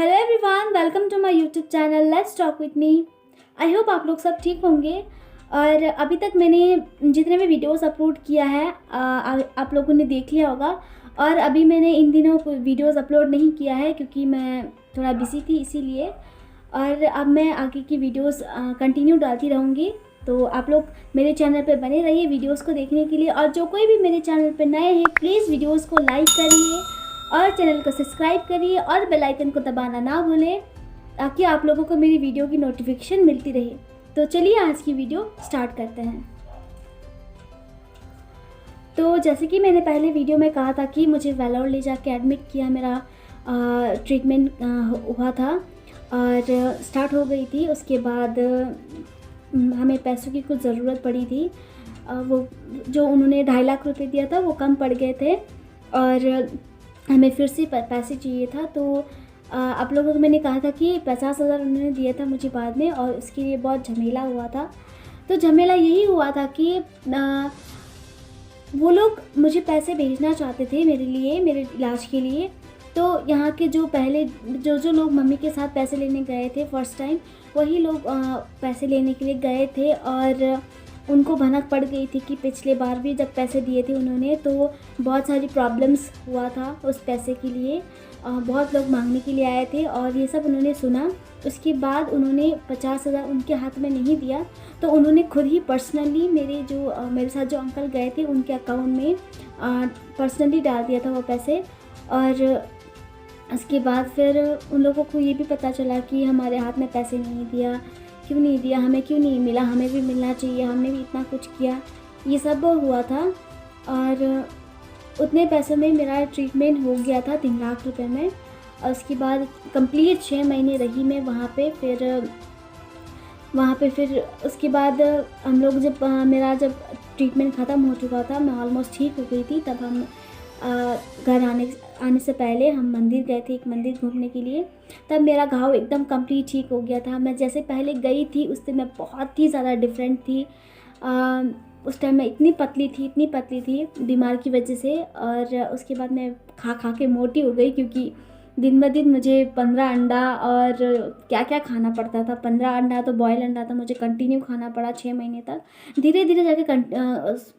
Hello everyone, welcome to my YouTube channel let's talk with me. I hope आप लोग सब ठीक होंगे। और अभी तक मैंने जितने भी वीडियोस अपलोड किया है आप लोगों ने देख लिया होगा। और अभी मैंने इन दिनों वीडियोस अपलोड नहीं किया है क्योंकि मैं थोड़ा बिजी थी इसीलिए। और अब मैं आगे की वीडियोस कंटिन्यू डालती रहूँगी, तो आप लोग मेरे चैनल पे बने रहिए वीडियोस को देखने के लिए। और जो कोई भी मेरे चैनल पे नए हैं प्लीज़ वीडियोस को लाइक करिए और चैनल को सब्सक्राइब करिए और बेल आइकन को दबाना ना भूलें ताकि आप लोगों को मेरी वीडियो की नोटिफिकेशन मिलती रहे। तो चलिए आज की वीडियो स्टार्ट करते हैं। तो जैसे कि मैंने पहले वीडियो में कहा था कि मुझे वेलोर ले जाके एडमिट किया, मेरा ट्रीटमेंट हुआ था और स्टार्ट हो गई थी। उसके बाद हमें पैसों की कुछ ज़रूरत पड़ी थी। वो जो उन्होंने 2.5 लाख रुपए दिया था वो कम पड़ गए थे और हमें फिर से पैसे चाहिए था। तो आप लोगों को मैंने कहा था कि 50,000 उन्होंने दिया था मुझे बाद में, और उसके लिए बहुत झमेला हुआ था। तो झमेला यही हुआ था कि वो लोग मुझे पैसे भेजना चाहते थे मेरे लिए, मेरे इलाज के लिए। तो यहाँ के जो पहले जो लोग मम्मी के साथ पैसे लेने गए थे फर्स्ट टाइम, वही लोग पैसे लेने के लिए गए थे और उनको भनक पड़ गई थी कि पिछले बार भी जब पैसे दिए थे उन्होंने तो बहुत सारी प्रॉब्लम्स हुआ था उस पैसे के लिए। बहुत लोग मांगने के लिए आए थे और ये सब उन्होंने सुना। उसके बाद उन्होंने 50,000 उनके हाथ में नहीं दिया, तो उन्होंने खुद ही पर्सनली मेरे साथ जो अंकल गए थे उनके अकाउंट में पर्सनली डाल दिया था वो पैसे। और उसके बाद फिर उन लोगों को ये भी पता चला कि हमारे हाथ में पैसे नहीं दिया, क्यों नहीं दिया, हमें क्यों नहीं मिला, हमें भी मिलना चाहिए, हमने भी इतना कुछ किया, ये सब हुआ था। और उतने पैसे में मेरा ट्रीटमेंट हो गया था 3 लाख रुपए में। और उसके बाद कंप्लीट 6 महीने रही मैं वहाँ पे। फिर उसके बाद हम लोग मेरा जब ट्रीटमेंट ख़त्म हो चुका था, मैं ऑलमोस्ट ठीक हो गई थी, तब हम घर आने से पहले हम मंदिर गए थे, एक मंदिर घूमने के लिए। तब मेरा घाव एकदम कंप्लीट ठीक हो गया था। मैं जैसे पहले गई थी उससे मैं बहुत ही ज़्यादा डिफरेंट थी। उस टाइम मैं इतनी पतली थी बीमार की वजह से। और उसके बाद मैं खा के मोटी हो गई क्योंकि दिन ब दिन मुझे 15 अंडा और क्या क्या खाना पड़ता था। 15 अंडा तो बॉयल अंडा था, मुझे कंटिन्यू खाना पड़ा 6 महीने तक। धीरे धीरे जाके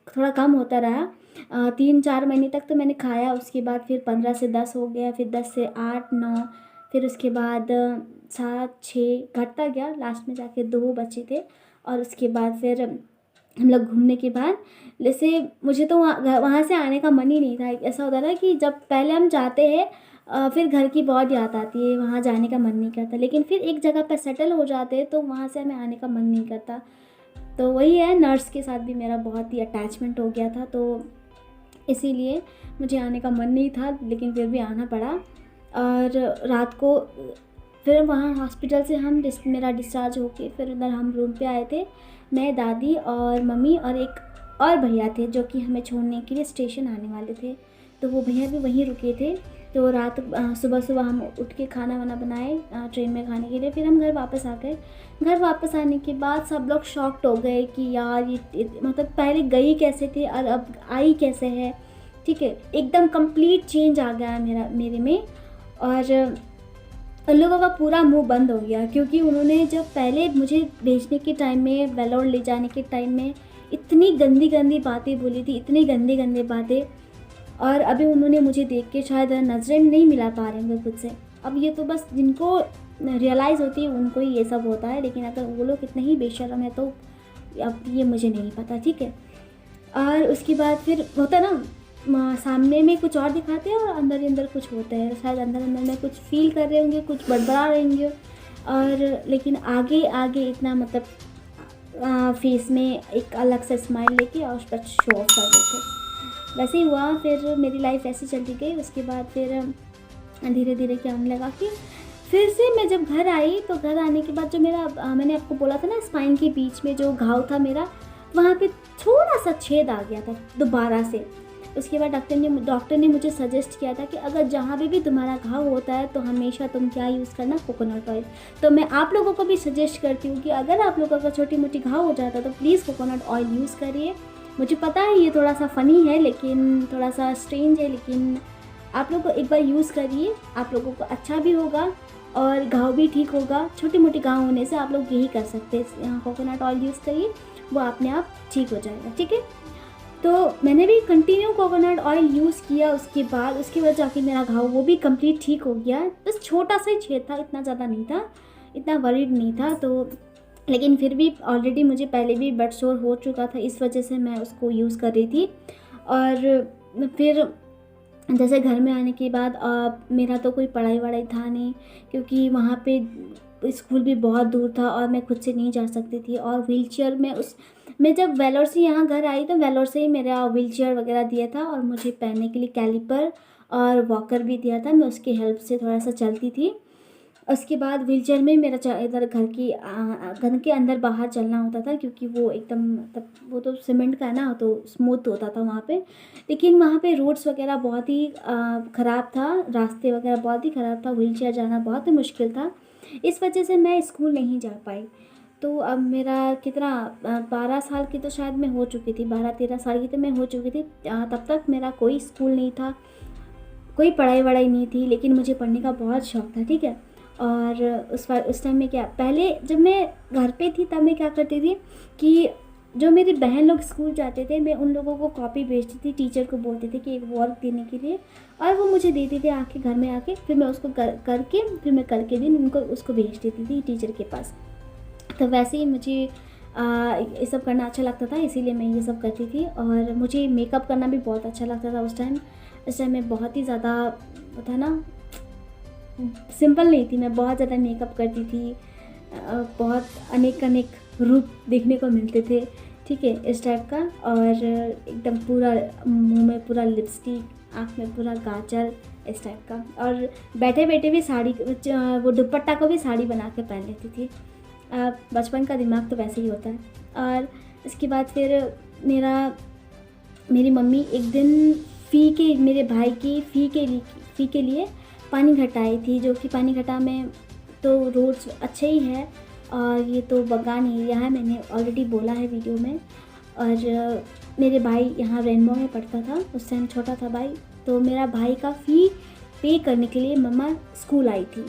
थोड़ा कम होता रहा। 3-4 महीने तक तो मैंने खाया। उसके बाद फिर 15 से 10 हो गया, फिर 10 से 8, 9, फिर उसके बाद 7, 6 घटता गया, लास्ट में जाके 2 बचे थे। और उसके बाद फिर हम लोग घूमने के बाद जैसे मुझे तो वहाँ से आने का मन ही नहीं था। ऐसा होता था कि जब पहले हम जाते हैं फिर घर की बहुत याद आती है, वहाँ जाने का मन नहीं करता। लेकिन फिर एक जगह पर सेटल हो जाते हैं तो वहाँ से हमें आने का मन नहीं करता। तो वही है, नर्स के साथ भी मेरा बहुत ही अटैचमेंट हो गया था, तो इसीलिए मुझे आने का मन नहीं था, लेकिन फिर भी आना पड़ा। और रात को फिर वहाँ हॉस्पिटल से मेरा डिस्चार्ज होके फिर उधर हम रूम पे आए थे। मैं, दादी और मम्मी और एक और भैया थे जो कि हमें छोड़ने के लिए स्टेशन आने वाले थे। तो वो भैया भी वहीं रुके थे। तो सुबह हम उठ के खाना वाना बनाए ट्रेन में खाने के लिए। फिर हम घर वापस आ गए। घर वापस आने के बाद सब लोग शॉक्ड हो गए कि यार ये मतलब पहले गई कैसे थे और अब आई कैसे है। ठीक है, एकदम कंप्लीट चेंज आ गया मेरे में। और उन लोगों का पूरा मुंह बंद हो गया क्योंकि उन्होंने जब पहले मुझे भेजने के टाइम में, वेलोर ले जाने के टाइम में इतनी गंदी गंदी बातें बोली थी, इतनी गंदी गंदी बातें। और अभी उन्होंने मुझे देख के शायद नज़रें नहीं मिला पा रहे होंगे खुद से। अब ये तो बस जिनको रियलाइज़ होती है उनको ही ये सब होता है, लेकिन अगर वो लोग इतने ही बेशर्म है तो अब ये मुझे नहीं पता। ठीक है। और उसके बाद फिर होता है ना, सामने में कुछ और दिखाते हैं और अंदर ही अंदर कुछ होता है। शायद अंदर में कुछ फील कर रहे होंगे, कुछ बड़बड़ा रहे होंगे, और लेकिन आगे इतना मतलब फेस में एक अलग से स्माइल लेके और उस पर शो ऑफ कर देते। वैसे ही हुआ, फिर मेरी लाइफ ऐसी चलती गई। उसके बाद फिर धीरे धीरे क्या होने लगा कि फिर से मैं जब घर आई तो घर आने के बाद जो मेरा मैंने आपको बोला था ना, स्पाइन के बीच में जो घाव था मेरा, वहाँ पे थोड़ा सा छेद आ गया था दोबारा से। उसके बाद डॉक्टर ने मुझे सजेस्ट किया था कि अगर जहाँ भी तुम्हारा घाव होता है तो हमेशा तुम क्या यूज़ करना, कोकोनट ऑयल। तो मैं आप लोगों को भी सजेस्ट करती हूँ कि अगर आप लोगों का छोटी मोटी घाव हो जाता है तो प्लीज़ कोकोनट ऑयल यूज़ करिए। मुझे पता है ये थोड़ा सा फ़नी है, लेकिन थोड़ा सा स्ट्रेंज है, लेकिन आप लोग को एक बार यूज़ करिए, आप लोगों को अच्छा भी होगा और घाव भी ठीक होगा। छोटे मोटे घाव होने से आप लोग यही कर सकते हैं, यहाँ कोकोनट ऑयल यूज़ करिए, वो अपने आप ठीक हो जाएगा, ठीक है। तो मैंने भी कंटिन्यू कोकोनट ऑयल यूज़ किया, उसके बाद जाके मेरा घाव वो भी कंप्लीट ठीक हो गया। बस छोटा सा ही छेद था, इतना ज़्यादा नहीं था, इतना वरीड नहीं था। तो लेकिन फिर भी ऑलरेडी मुझे पहले भी ब्लड सोर हो चुका था, इस वजह से मैं उसको यूज़ कर रही थी। और फिर जैसे घर में आने के बाद मेरा तो कोई पढ़ाई वढ़ाई था नहीं, क्योंकि वहाँ पे स्कूल भी बहुत दूर था और मैं खुद से नहीं जा सकती थी। और व्हीलचेयर में मैं जब वेलोर से यहाँ घर आई तो वेलोर से ही मेरा व्हीलचेयर वगैरह दिया था, और मुझे पहनने के लिए कैलिपर और वॉकर भी दिया था। मैं उसकी हेल्प से थोड़ा सा चलती थी। उसके बाद व्हीलचेयर में मेरा इधर घर के अंदर बाहर चलना होता था, क्योंकि वो एकदम मतलब वो तो सीमेंट का है ना, तो स्मूथ होता था वहाँ पे। लेकिन वहाँ पे रोड्स वगैरह बहुत ही ख़राब था, रास्ते वगैरह बहुत ही ख़राब था, व्हीलचेयर जाना बहुत ही मुश्किल था। इस वजह से मैं स्कूल नहीं जा पाई। तो अब मेरा कितना 12 साल की तो शायद मैं हो चुकी थी, 12-13 साल की तो मैं हो चुकी थी। तब तक मेरा कोई स्कूल नहीं था, कोई पढ़ाई वढ़ाई नहीं थी, लेकिन मुझे पढ़ने का बहुत शौक़ था, ठीक है। और उस टाइम में क्या, पहले जब मैं घर पे थी तब मैं क्या करती थी कि जो मेरी बहन लोग स्कूल जाते थे, मैं उन लोगों को कॉपी भेजती थी, टीचर को बोलती थी कि एक वर्क देने के लिए, और वो मुझे देती थी आके घर में आके। फिर मैं उसको करके फिर मैं कल के दिन उनको उसको भेज देती थी टीचर के पास। तो वैसे ही मुझे ये सब करना अच्छा लगता था, इसीलिए मैं ये सब करती थी। और मुझे मेकअप करना भी बहुत अच्छा लगता था उस टाइम मैं बहुत ही ज़्यादा था ना, सिंपल नहीं थी, मैं बहुत ज़्यादा मेकअप करती थी। बहुत अनेक रूप देखने को मिलते थे, ठीक है, इस टाइप का। और एकदम पूरा मुंह में पूरा लिपस्टिक, आँख में पूरा गाजर, इस टाइप का। और बैठे बैठे भी साड़ी, वो दुपट्टा को भी साड़ी बना के पहन लेती थी। बचपन का दिमाग तो वैसे ही होता है। और इसके बाद फिर मेरी मम्मी एक दिन मेरे भाई की फ़ी के लिए पानी घाट आई थी, जो कि पानी घाटा में तो रोड्स अच्छे ही है, और ये तो बगान एरिया है, मैंने ऑलरेडी बोला है वीडियो में। और मेरे भाई यहाँ रेनबो में पढ़ता था, उस टाइम छोटा था भाई। तो मेरा भाई का फ़ी पे करने के लिए मम्मा स्कूल आई थी।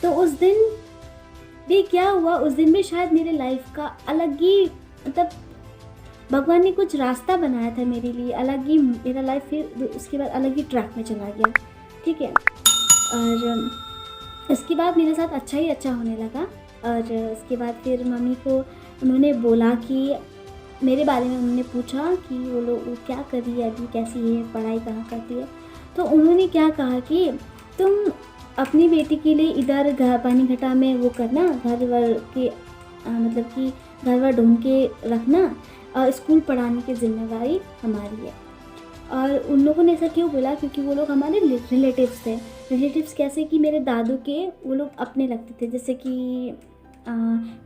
तो उस दिन भी क्या हुआ, उस दिन भी शायद मेरे लाइफ का अलग ही मतलब भगवान ने कुछ रास्ता बनाया था मेरे लिए, अलग ही मेरा लाइफ फिर उसके बाद अलग ही ट्रैक में चला गया, ठीक है। और इसके बाद मेरे साथ अच्छा ही अच्छा होने लगा। और इसके बाद फिर मम्मी को उन्होंने बोला कि मेरे बारे में उन्होंने पूछा कि वो क्या कर रही है अभी, कैसी है, पढ़ाई कहाँ करती है। तो उन्होंने क्या कहा कि तुम अपनी बेटी के लिए इधर पानी घाटा में वो करना, घर वर के मतलब कि घर वर ढूंढ के रखना, स्कूल पढ़ाने की जिम्मेदारी हमारी है। और उन लोगों ने ऐसा क्यों बोला, क्योंकि वो लोग हमारे रिलेटिव्स थे। रिलेटिव्स कैसे कि मेरे दादू के वो लोग अपने लगते थे, जैसे कि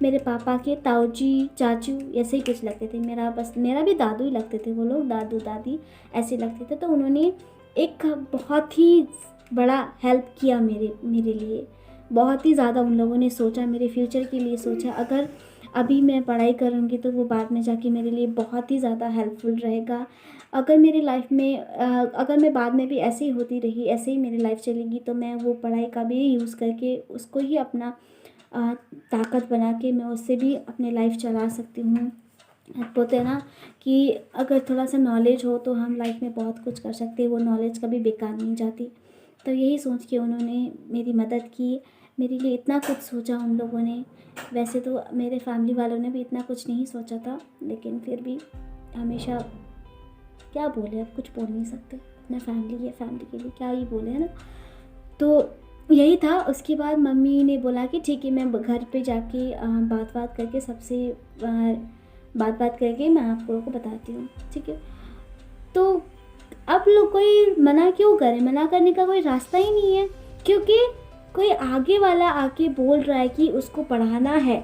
मेरे पापा के ताऊ जी, चाचू ऐसे ही कुछ लगते थे। मेरा भी दादू ही लगते थे वो लोग, दादू दादी ऐसे लगते थे। तो उन्होंने एक बहुत ही बड़ा हेल्प किया मेरे लिए, बहुत ही ज़्यादा उन लोगों ने सोचा, मेरे फ्यूचर के लिए सोचा। अगर अभी मैं पढ़ाई करूँगी तो वो बाद में जाके मेरे लिए बहुत ही ज़्यादा हेल्पफुल रहेगा। अगर मेरी लाइफ में अगर मैं बाद में भी ऐसे ही होती रही, ऐसे ही मेरी लाइफ चलेगी, तो मैं वो पढ़ाई का भी यूज़ करके उसको ही अपना ताकत बना के मैं उससे भी अपनी लाइफ चला सकती हूँ। बोलते हैं ना कि अगर थोड़ा सा नॉलेज हो तो हम लाइफ में बहुत कुछ कर सकते हैं, वो नॉलेज कभी बेकार नहीं जाती। तो यही सोच के उन्होंने मेरी मदद की, मेरे लिए इतना कुछ सोचा उन लोगों ने। वैसे तो मेरे फैमिली वालों ने भी इतना कुछ नहीं सोचा था, लेकिन फिर भी हमेशा क्या बोले, अब कुछ बोल नहीं सकते, अपना फैमिली है, फैमिली के लिए क्या ही बोले, है ना। तो यही था। उसके बाद मम्मी ने बोला कि ठीक है, मैं घर पे जाके बात करके सबसे बात करके मैं आप लोगों को बताती हूँ, ठीक है। तो अब लोग कोई मना क्यों करे, मना करने का कोई रास्ता ही नहीं है, क्योंकि कोई आगे वाला आके बोल रहा है कि उसको पढ़ाना है,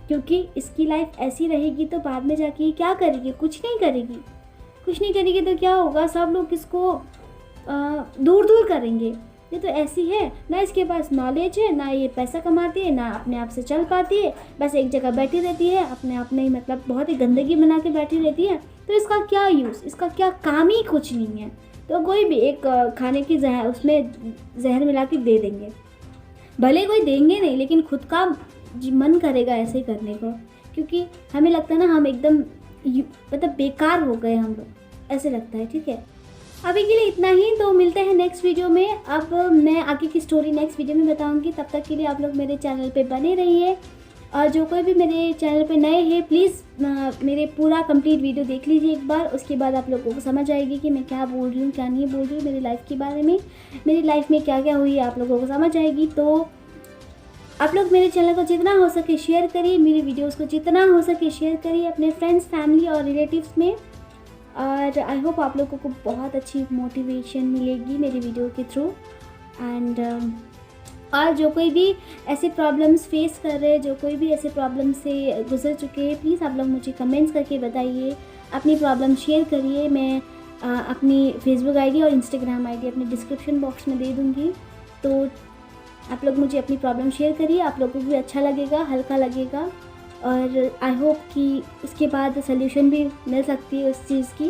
क्योंकि इसकी लाइफ ऐसी रहेगी तो बाद में जाके क्या करेगी, कुछ नहीं करेगी। तो क्या होगा, सब लोग इसको दूर करेंगे। ये तो ऐसी है ना, इसके पास नॉलेज है ना, ये पैसा कमाती है ना, अपने आप से चल पाती है, बस एक जगह बैठी रहती है अपने आप में, मतलब बहुत ही गंदगी बना के बैठी रहती है। तो इसका क्या यूज़, इसका क्या काम ही कुछ नहीं है। तो कोई भी एक खाने की उसमें जहर मिला के दे देंगे, भले कोई देंगे नहीं, लेकिन खुद का मन करेगा ऐसे ही करने को, क्योंकि हमें लगता है ना हम एकदम मतलब बेकार हो गए हम लोग, ऐसे लगता है। ठीक है, अभी के लिए इतना ही, तो मिलते हैं नेक्स्ट वीडियो में। अब मैं आगे की स्टोरी नेक्स्ट वीडियो में बताऊंगी। तब तक के लिए आप लोग मेरे चैनल पे बने रहिए, और जो कोई भी मेरे चैनल पे नए हैं प्लीज़ मेरे पूरा कंप्लीट वीडियो देख लीजिए एक बार। उसके बाद आप लोगों को समझ आएगी कि मैं क्या बोल रही हूँ, क्या नहीं बोल रही हूँ, मेरी लाइफ के बारे में, मेरी लाइफ में क्या क्या हुई है, आप लोगों को समझ आएगी। तो आप लोग मेरे चैनल को जितना हो सके शेयर करिए, मेरी वीडियोज़ को जितना हो सके शेयर करिए अपने फ्रेंड्स, फैमिली और रिलेटिव्स में। और आई होप आप लोगों को बहुत अच्छी मोटिवेशन मिलेगी मेरी वीडियो के थ्रू। एंड और जो कोई भी ऐसे प्रॉब्लम्स फेस कर रहे हैं, जो कोई भी ऐसे प्रॉब्लम से गुजर चुके हैं, प्लीज़ आप लोग मुझे कमेंट्स करके बताइए, अपनी प्रॉब्लम शेयर करिए। मैं अपनी फेसबुक आईडी और इंस्टाग्राम आईडी अपने डिस्क्रिप्शन बॉक्स में दे दूँगी। तो आप लोग मुझे अपनी प्रॉब्लम शेयर करिए, आप लोगों को भी अच्छा लगेगा, हल्का लगेगा। और आई होप कि उसके बाद सल्यूशन भी मिल सकती है उस चीज़ की।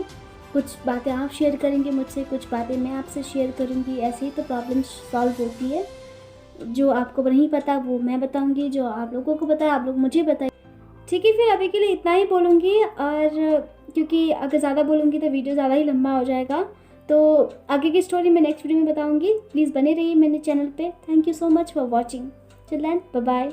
कुछ बातें आप शेयर करेंगे मुझसे, कुछ बातें मैं आपसे शेयर करूँगी, ऐसे ही तो प्रॉब्लम सॉल्व होती है। जो आपको नहीं पता वो मैं बताऊँगी, जो आप लोगों को पता है आप लोग मुझे बताइए। ठीक है, फिर अभी के लिए इतना ही बोलूँगी, और क्योंकि अगर ज़्यादा बोलूँगी तो वीडियो ज़्यादा ही लंबा हो जाएगा। तो आगे की स्टोरी मैं नेक्स्ट वीडियो में बताऊँगी। प्लीज़ बने रहिए मेरे चैनल पे। Thank you so much for watching. Till then, bye bye.